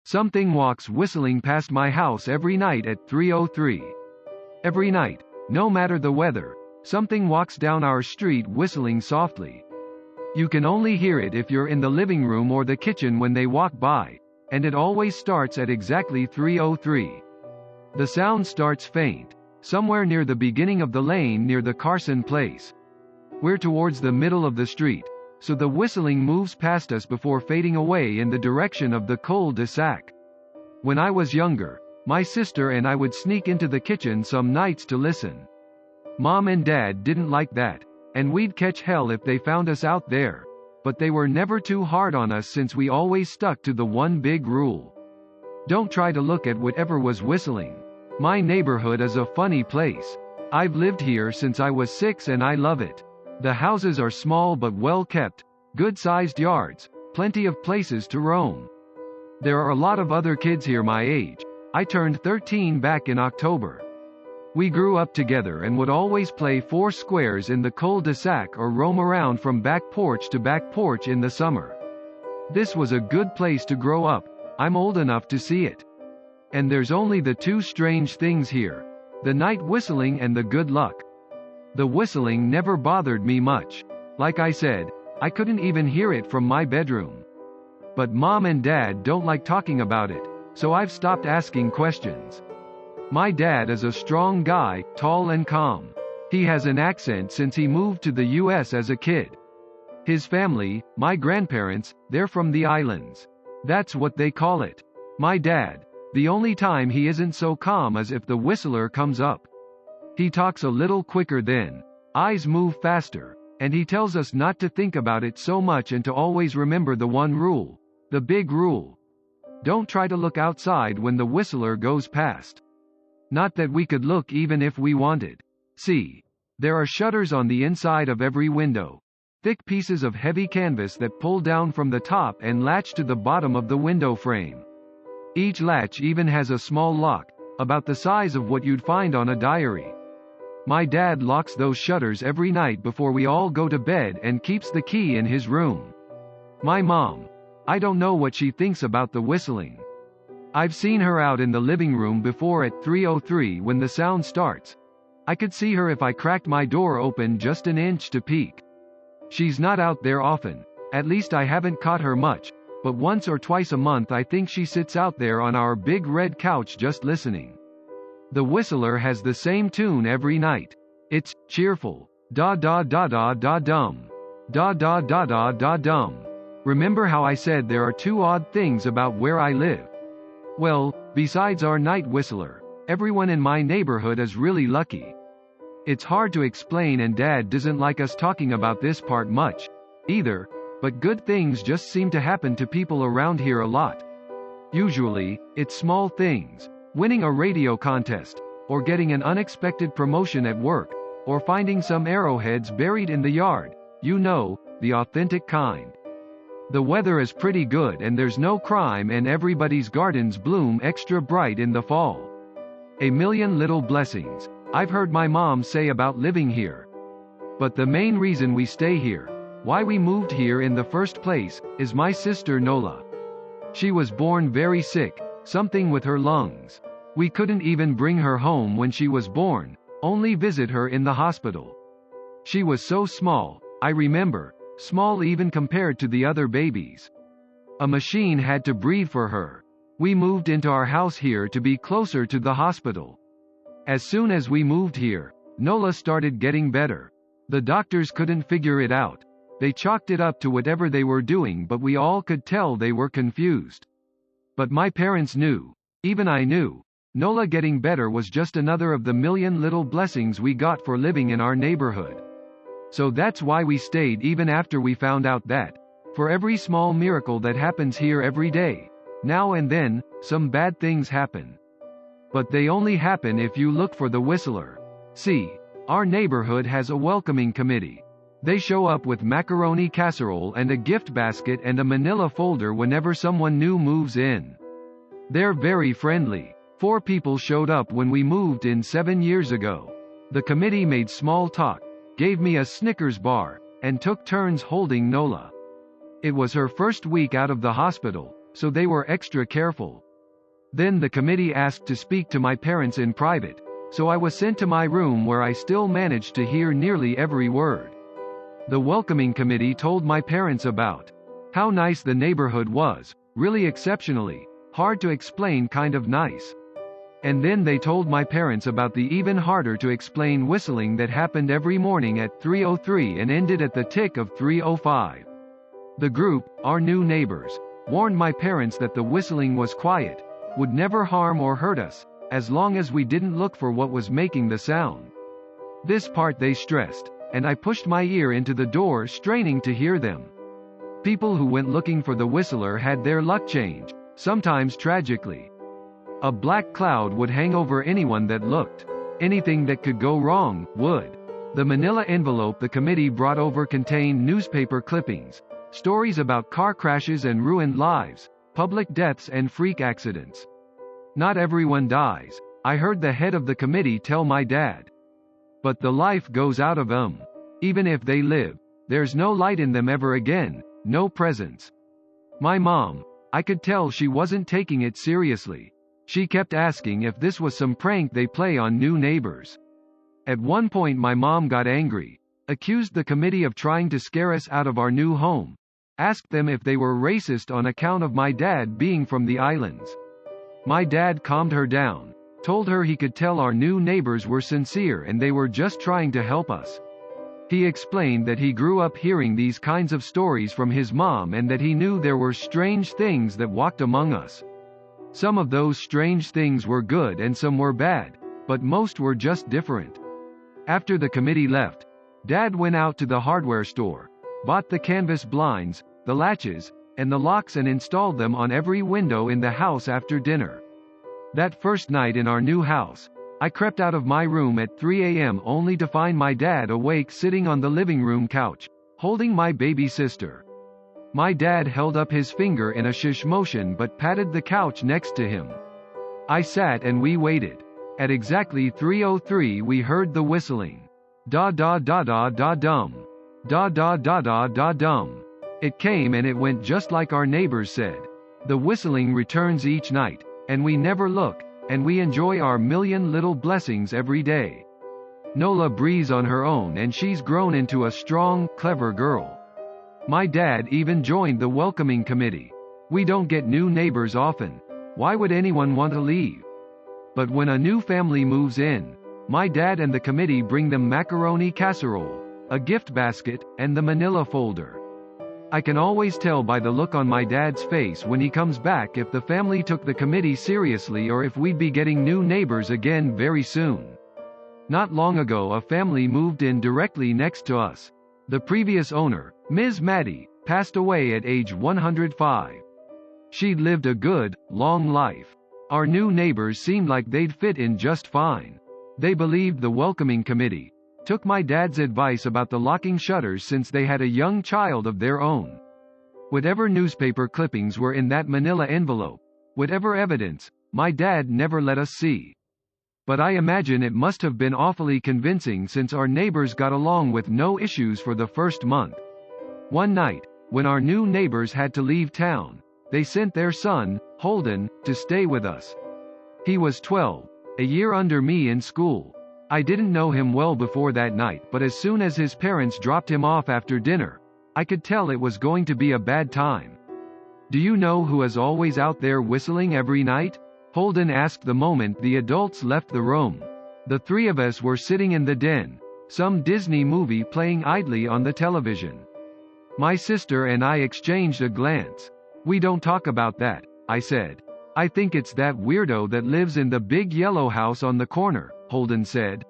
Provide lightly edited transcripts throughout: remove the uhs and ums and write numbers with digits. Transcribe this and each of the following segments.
Something walks whistling past my house every night at 3:03. Every night, no matter the weather, something walks down our street whistling softly. You can only hear it if you're in the living room or the kitchen when they walk by, and it always starts at exactly 3:03. The sound starts faint, somewhere near the beginning of the lane near the Carson place. We're towards the middle of the street, so the whistling moves past us before fading away in the direction of the cul-de-sac. When I was younger, my sister and I would sneak into the kitchen some nights to listen. Mom and Dad didn't like that, and we'd catch hell if they found us out there, but they were never too hard on us since we always stuck to the one big rule. Don't try to look at whatever was whistling. My neighborhood is a funny place. I've lived here since I was 6 and I love it. The houses are small but well kept, good-sized yards, plenty of places to roam. There are a lot of other kids here my age. I turned 13 back in October. We grew up together and would always play 4 squares in the cul-de-sac or roam around from back porch to back porch in the summer. This was a good place to grow up. I'm old enough to see it. And there's only the 2 strange things here: the night whistling and the good luck. The whistling never bothered me much. Like I said, I couldn't even hear it from my bedroom. But Mom and Dad don't like talking about it, so I've stopped asking questions. My dad is a strong guy, tall and calm. He has an accent since he moved to the US as a kid. His family, my grandparents, they're from the islands. That's what they call it. My dad, the only time he isn't so calm is if the whistler comes up. He talks a little quicker then, eyes move faster, and he tells us not to think about it so much and to always remember the one rule, the big rule. Don't try to look outside when the whistler goes past. Not that we could look even if we wanted. See, there are shutters on the inside of every window. Thick pieces of heavy canvas that pull down from the top and latch to the bottom of the window frame. Each latch even has a small lock, about the size of what you'd find on a diary. My dad locks those shutters every night before we all go to bed and keeps the key in his room. My mom, I don't know what she thinks about the whistling. I've seen her out in the living room before at 3:03 when the sound starts. I could see her if I cracked my door open just an inch to peek. She's not out there often, at least I haven't caught her much, but once or twice a month I think she sits out there on our big red couch just listening. The whistler has the same tune every night. It's cheerful. Da da da da da dum. Da da da da da dum. Remember how I said there are 2 odd things about where I live? Well, besides our night whistler, everyone in my neighborhood is really lucky. It's hard to explain and Dad doesn't like us talking about this part much, either, but good things just seem to happen to people around here a lot. Usually, it's small things. Winning a radio contest, or getting an unexpected promotion at work, or finding some arrowheads buried in the yard, you know, the authentic kind. The weather is pretty good and there's no crime and everybody's gardens bloom extra bright in the fall. A million little blessings, I've heard my mom say about living here. But the main reason we stay here, why we moved here in the first place, is my sister Nola. She was born very sick, something with her lungs. We couldn't even bring her home when she was born, only visit her in the hospital. She was so small, I remember, small even compared to the other babies. A machine had to breathe for her. We moved into our house here to be closer to the hospital. As soon as we moved here, Nola started getting better. The doctors couldn't figure it out. They chalked it up to whatever they were doing, but we all could tell they were confused. But my parents knew, even I knew, Nola getting better was just another of the million little blessings we got for living in our neighborhood. So that's why we stayed even after we found out that, for every small miracle that happens here every day, now and then, some bad things happen. But they only happen if you look for the whistler. See, our neighborhood has a welcoming committee. They show up with macaroni casserole and a gift basket and a manila folder whenever someone new moves in. They're very friendly. 4 people showed up when we moved in 7 years ago. The committee made small talk, gave me a Snickers bar, and took turns holding Nola. It was her first week out of the hospital, so they were extra careful. Then the committee asked to speak to my parents in private, so I was sent to my room where I still managed to hear nearly every word. The welcoming committee told my parents about how nice the neighborhood was, really exceptionally, hard to explain kind of nice. And then they told my parents about the even harder to explain whistling that happened every morning at 3:03 and ended at the tick of 3:05. The group, our new neighbors, warned my parents that the whistling was quiet, would never harm or hurt us, as long as we didn't look for what was making the sound. This part they stressed, and I pushed my ear into the door straining to hear them. People who went looking for the whistler had their luck change, sometimes tragically. A black cloud would hang over anyone that looked. Anything that could go wrong, would. The manila envelope the committee brought over contained newspaper clippings, stories about car crashes and ruined lives, public deaths and freak accidents. Not everyone dies, I heard the head of the committee tell my dad. But the life goes out of them. Even if they live, there's no light in them ever again, no presence. My mom, I could tell she wasn't taking it seriously. She kept asking if this was some prank they play on new neighbors. At one point my mom got angry, accused the committee of trying to scare us out of our new home, asked them if they were racist on account of my dad being from the islands. My dad calmed her down, told her he could tell our new neighbors were sincere and they were just trying to help us. He explained that he grew up hearing these kinds of stories from his mom and that he knew there were strange things that walked among us. Some of those strange things were good and some were bad, but most were just different. After the committee left, Dad went out to the hardware store, bought the canvas blinds, the latches, and the locks and installed them on every window in the house after dinner. That first night in our new house, I crept out of my room at 3 a.m. only to find my dad awake sitting on the living room couch, holding my baby sister. My dad held up his finger in a shush motion but patted the couch next to him. I sat and we waited. At exactly 3:03 we heard the whistling. Da da da da da dum. Da da da da da dum. It came and it went just like our neighbors said. The whistling returns each night, and we never look, and we enjoy our million little blessings every day. Nola breathes on her own and she's grown into a strong, clever girl. My dad even joined the welcoming committee. We don't get new neighbors often. Why would anyone want to leave? But when a new family moves in, my dad and the committee bring them macaroni casserole, a gift basket, and the manila folder. I can always tell by the look on my dad's face when he comes back if the family took the committee seriously or if we'd be getting new neighbors again very soon. Not long ago a family moved in directly next to us. The previous owner, Ms. Maddie, passed away at age 105. She'd lived a good, long life. Our new neighbors seemed like they'd fit in just fine. They believed the welcoming committee, took my dad's advice about the locking shutters since they had a young child of their own. Whatever newspaper clippings were in that manila envelope, whatever evidence, my dad never let us see. But I imagine it must have been awfully convincing since our neighbors got along with no issues for the first month. One night, when our new neighbors had to leave town, they sent their son, Holden, to stay with us. He was 12, a year under me in school. I didn't know him well before that night, but as soon as his parents dropped him off after dinner, I could tell it was going to be a bad time. Do you know who is always out there whistling every night? Holden asked the moment the adults left the room. The three of us were sitting in the den, some Disney movie playing idly on the television. My sister and I exchanged a glance. We don't talk about that, I said. I think it's that weirdo that lives in the big yellow house on the corner, Holden said.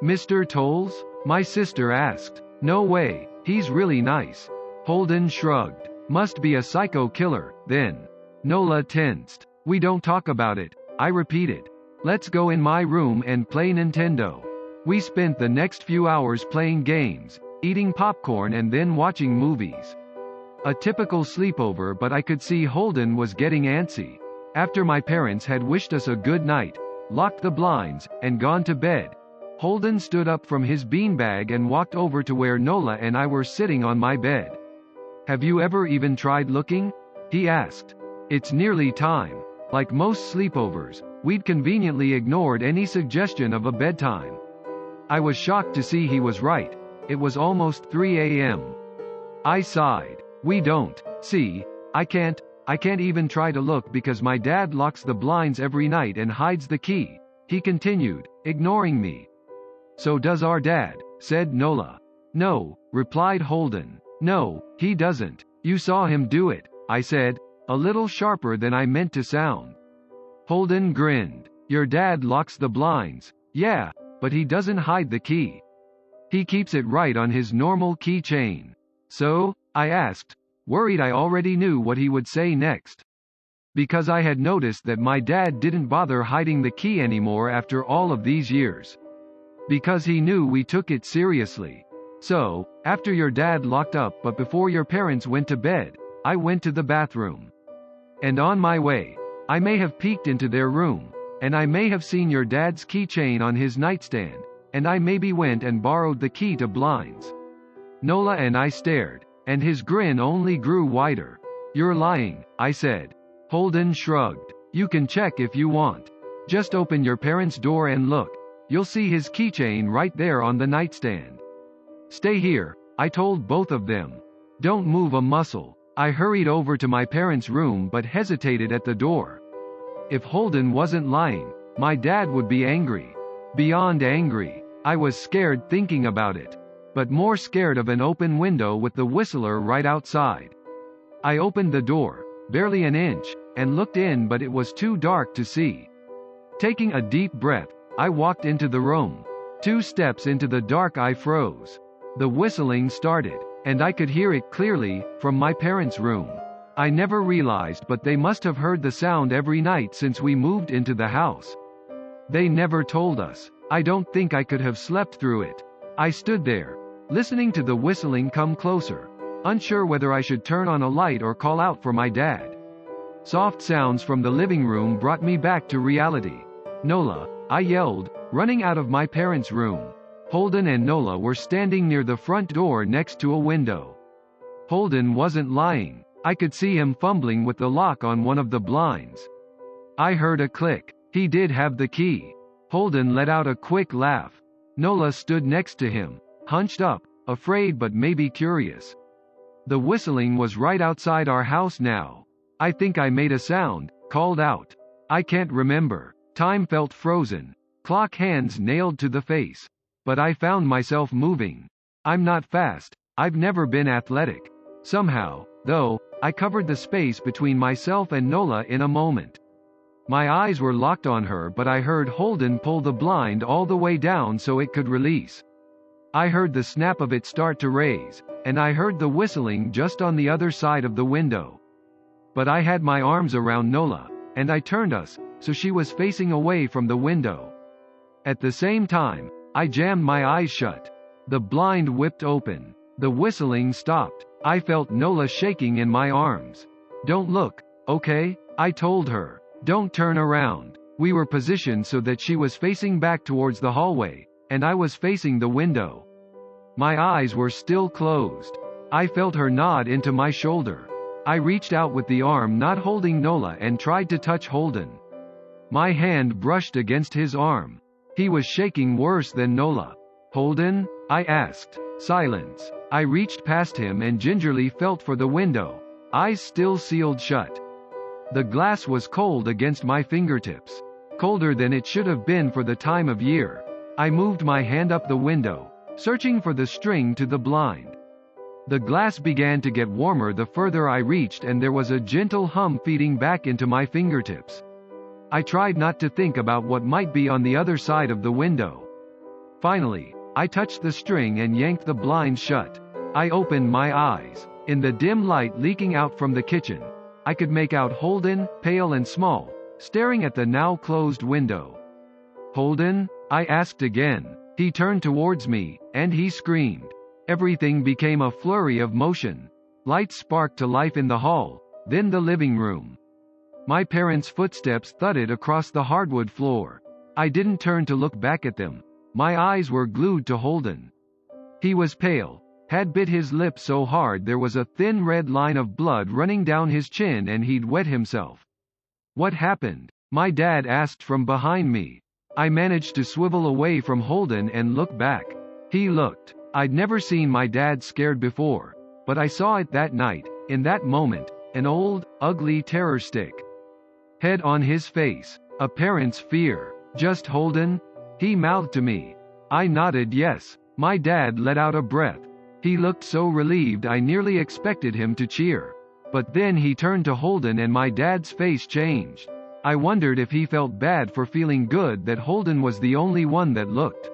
Mr. Tolles? My sister asked. No way, he's really nice. Holden shrugged. Must be a psycho killer, then. Nola tensed. We don't talk about it, I repeated. Let's go in my room and play Nintendo. We spent the next few hours playing games, eating popcorn and then watching movies. A typical sleepover, but I could see Holden was getting antsy. After my parents had wished us a good night, locked the blinds, and gone to bed, Holden stood up from his beanbag and walked over to where Nola and I were sitting on my bed. Have you ever even tried looking? He asked. It's nearly time. Like most sleepovers, we'd conveniently ignored any suggestion of a bedtime. I was shocked to see he was right. It was almost 3 a.m. I sighed. We don't. See, I can't even try to look because my dad locks the blinds every night and hides the key, he continued, ignoring me. So does our dad, said Nola. No, replied Holden. No, he doesn't. You saw him do it, I said, a little sharper than I meant to sound. Holden grinned. Your dad locks the blinds. Yeah, but he doesn't hide the key. He keeps it right on his normal keychain. So? I asked, worried I already knew what he would say next. Because I had noticed that my dad didn't bother hiding the key anymore after all of these years. Because he knew we took it seriously. So, after your dad locked up but before your parents went to bed, I went to the bathroom. And on my way, I may have peeked into their room, and I may have seen your dad's keychain on his nightstand, and I maybe went and borrowed the key to blinds. Nola and I stared, and his grin only grew wider. You're lying, I said. Holden shrugged. You can check if you want. Just open your parents' door and look. You'll see his keychain right there on the nightstand. Stay here, I told both of them. Don't move a muscle. I hurried over to my parents' room but hesitated at the door. If Holden wasn't lying, my dad would be angry. Beyond angry. I was scared thinking about it. But more scared of an open window with the whistler right outside. I opened the door, barely an inch, and looked in but it was too dark to see. Taking a deep breath, I walked into the room. 2 steps into the dark I froze. The whistling started, and I could hear it clearly, from my parents' room. I never realized but they must have heard the sound every night since we moved into the house. They never told us. I don't think I could have slept through it. I stood there, listening to the whistling come closer, unsure whether I should turn on a light or call out for my dad. Soft sounds from the living room brought me back to reality. Nola, I yelled, running out of my parents' room. Holden and Nola were standing near the front door next to a window. Holden wasn't lying. I could see him fumbling with the lock on one of the blinds. I heard a click. He did have the key. Holden let out a quick laugh. Nola stood next to him, hunched up, afraid but maybe curious. The whistling was right outside our house now. I think I made a sound, called out. I can't remember. Time felt frozen. Clock hands nailed to the face. But I found myself moving. I'm not fast. I've never been athletic. Somehow, though, I covered the space between myself and Nola in a moment. My eyes were locked on her but I heard Holden pull the blind all the way down so it could release. I heard the snap of it start to raise, and I heard the whistling just on the other side of the window. But I had my arms around Nola, and I turned us, so she was facing away from the window. At the same time, I jammed my eyes shut. The blind whipped open. The whistling stopped. I felt Nola shaking in my arms. Don't look, okay? I told her. Don't turn around. We were positioned so that she was facing back towards the hallway, and I was facing the window. My eyes were still closed. I felt her nod into my shoulder. I reached out with the arm not holding Nola and tried to touch Holden. My hand brushed against his arm. He was shaking worse than Nola. Holden? I asked. Silence. I reached past him and gingerly felt for the window, eyes still sealed shut. The glass was cold against my fingertips. Colder than it should have been for the time of year. I moved my hand up the window, searching for the string to the blind. The glass began to get warmer the further I reached and there was a gentle hum feeding back into my fingertips. I tried not to think about what might be on the other side of the window. Finally, I touched the string and yanked the blinds shut. I opened my eyes. In the dim light leaking out from the kitchen, I could make out Holden, pale and small, staring at the now closed window. Holden? I asked again. He turned towards me, and he screamed. Everything became a flurry of motion. Lights sparked to life in the hall, then the living room. My parents' footsteps thudded across the hardwood floor. I didn't turn to look back at them. My eyes were glued to Holden. He was pale, had bit his lip so hard there was a thin red line of blood running down his chin and he'd wet himself. What happened? My dad asked from behind me. I managed to swivel away from Holden and look back. He looked. I'd never seen my dad scared before, but I saw it that night, in that moment, an old, ugly terror stick. Head on his face. A parent's fear. Just Holden? He mouthed to me. I nodded yes. My dad let out a breath. He looked so relieved I nearly expected him to cheer. But then he turned to Holden and my dad's face changed. I wondered if he felt bad for feeling good that Holden was the only one that looked.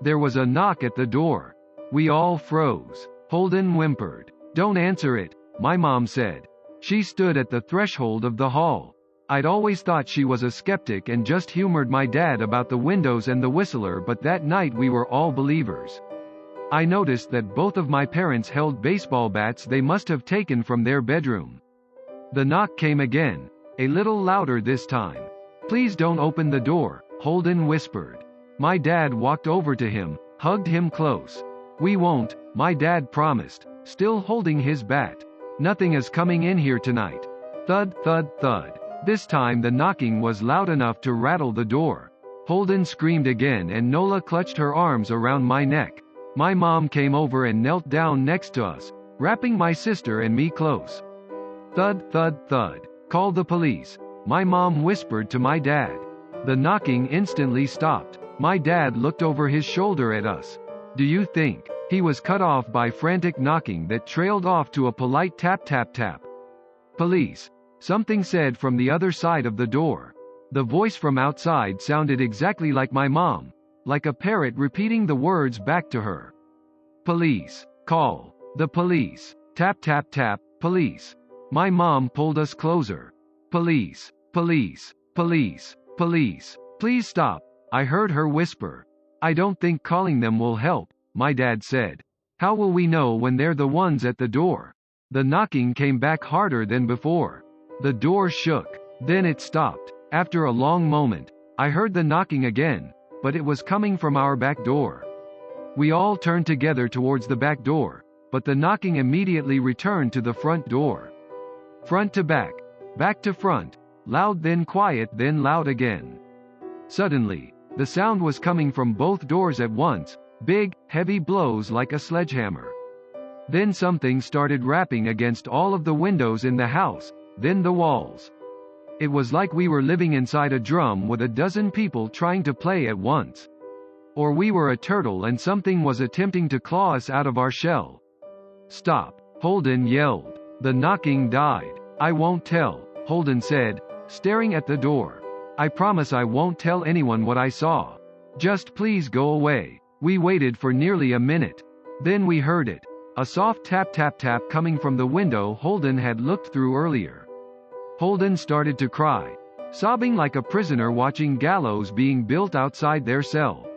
There was a knock at the door. We all froze. Holden whimpered. Don't answer it, my mom said. She stood at the threshold of the hall. I'd always thought she was a skeptic and just humored my dad about the windows and the whistler, but that night we were all believers. I noticed that both of my parents held baseball bats they must have taken from their bedroom. The knock came again, a little louder this time. Please don't open the door, Holden whispered. My dad walked over to him, hugged him close. We won't, my dad promised, still holding his bat. Nothing is coming in here tonight. Thud, thud, thud. This time the knocking was loud enough to rattle the door. Holden screamed again and Nola clutched her arms around my neck. My mom came over and knelt down next to us, wrapping my sister and me close. Thud, thud, thud. Call the police, my mom whispered to my dad. The knocking instantly stopped. My dad looked over his shoulder at us. Do you think? He was cut off by frantic knocking that trailed off to a polite tap tap tap. Police. Something said from the other side of the door. The voice from outside sounded exactly like my mom, like a parrot repeating the words back to her. Police. Call. The police. Tap tap tap. Police. My mom pulled us closer. Police. Police. Police. Police. Please stop, I heard her whisper. I don't think calling them will help, my dad said. How will we know when they're the ones at the door? The knocking came back harder than before. The door shook. Then it stopped. After a long moment, I heard the knocking again, but it was coming from our back door. We all turned together towards the back door, but the knocking immediately returned to the front door. Front to back to front, loud then quiet then loud again. Suddenly, the sound was coming from both doors at once, big, heavy blows like a sledgehammer. Then something started rapping against all of the windows in the house, then the walls. It was like we were living inside a drum with a dozen people trying to play at once. Or we were a turtle and something was attempting to claw us out of our shell. Stop, Holden yelled. The knocking died. I won't tell, Holden said, staring at the door. I promise I won't tell anyone what I saw. Just please go away. We waited for nearly a minute. Then we heard it. A soft tap tap tap coming from the window Holden had looked through earlier. Holden started to cry, sobbing like a prisoner watching gallows being built outside their cell.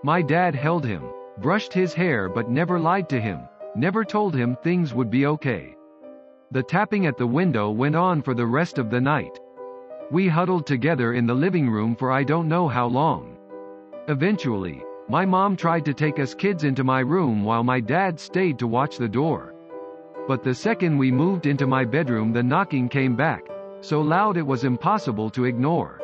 My dad held him, brushed his hair but never lied to him, never told him things would be okay. The tapping at the window went on for the rest of the night. We huddled together in the living room for I don't know how long. Eventually, my mom tried to take us kids into my room while my dad stayed to watch the door. But the second we moved into my bedroom the knocking came back, so loud it was impossible to ignore.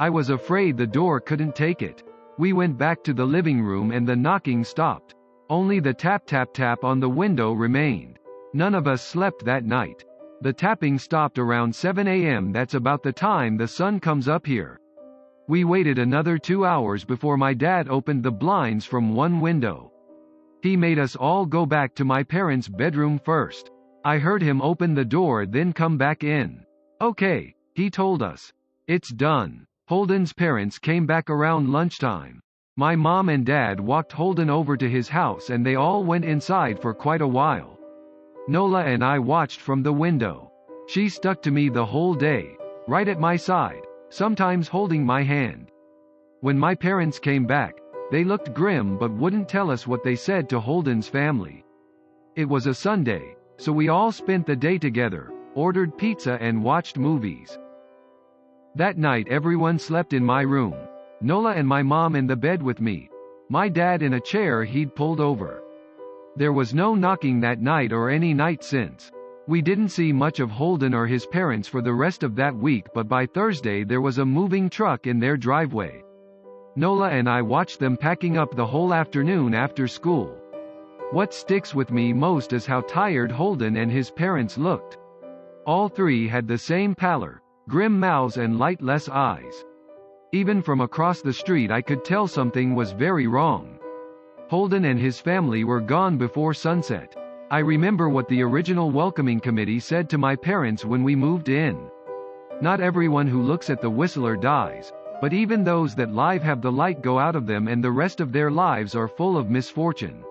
I was afraid the door couldn't take it. We went back to the living room and the knocking stopped. Only the tap tap tap on the window remained. None of us slept that night. The tapping stopped around 7 a.m. That's about the time the sun comes up here. We waited another 2 hours before my dad opened the blinds from one window. He made us all go back to my parents' bedroom first. I heard him open the door then come back in. Okay, he told us. It's done. Holden's parents came back around lunchtime. My mom and dad walked Holden over to his house and they all went inside for quite a while. Nola and I watched from the window. She stuck to me the whole day, right at my side, sometimes holding my hand. When my parents came back, they looked grim but wouldn't tell us what they said to Holden's family. It was a Sunday, so we all spent the day together, ordered pizza and watched movies. That night everyone slept in my room. Nola and my mom in the bed with me. My dad in a chair he'd pulled over. There was no knocking that night or any night since. We didn't see much of Holden or his parents for the rest of that week, but by Thursday there was a moving truck in their driveway. Nola and I watched them packing up the whole afternoon after school. What sticks with me most is how tired Holden and his parents looked. All three had the same pallor, grim mouths and lightless eyes. Even from across the street I could tell something was very wrong. Holden and his family were gone before sunset. I remember what the original welcoming committee said to my parents when we moved in. Not everyone who looks at the Whistler dies, but even those that live have the light go out of them and the rest of their lives are full of misfortune.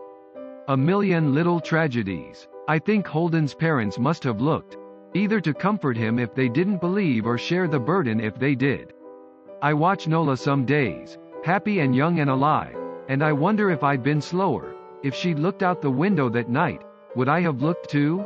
A million little tragedies. I think Holden's parents must have looked, either to comfort him if they didn't believe or share the burden if they did. I watch Nola some days, happy and young and alive, and I wonder if I'd been slower, if she'd looked out the window that night, would I have looked too?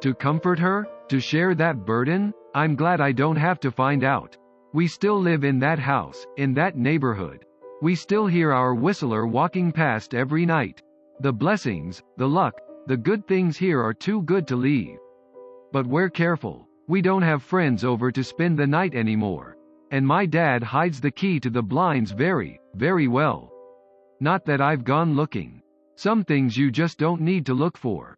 To comfort her? To share that burden? I'm glad I don't have to find out. We still live in that house, in that neighborhood. We still hear our Whistler walking past every night. The blessings, the luck, the good things here are too good to leave. But we're careful. We don't have friends over to spend the night anymore. And my dad hides the key to the blinds very, very well. Not that I've gone looking. Some things you just don't need to look for.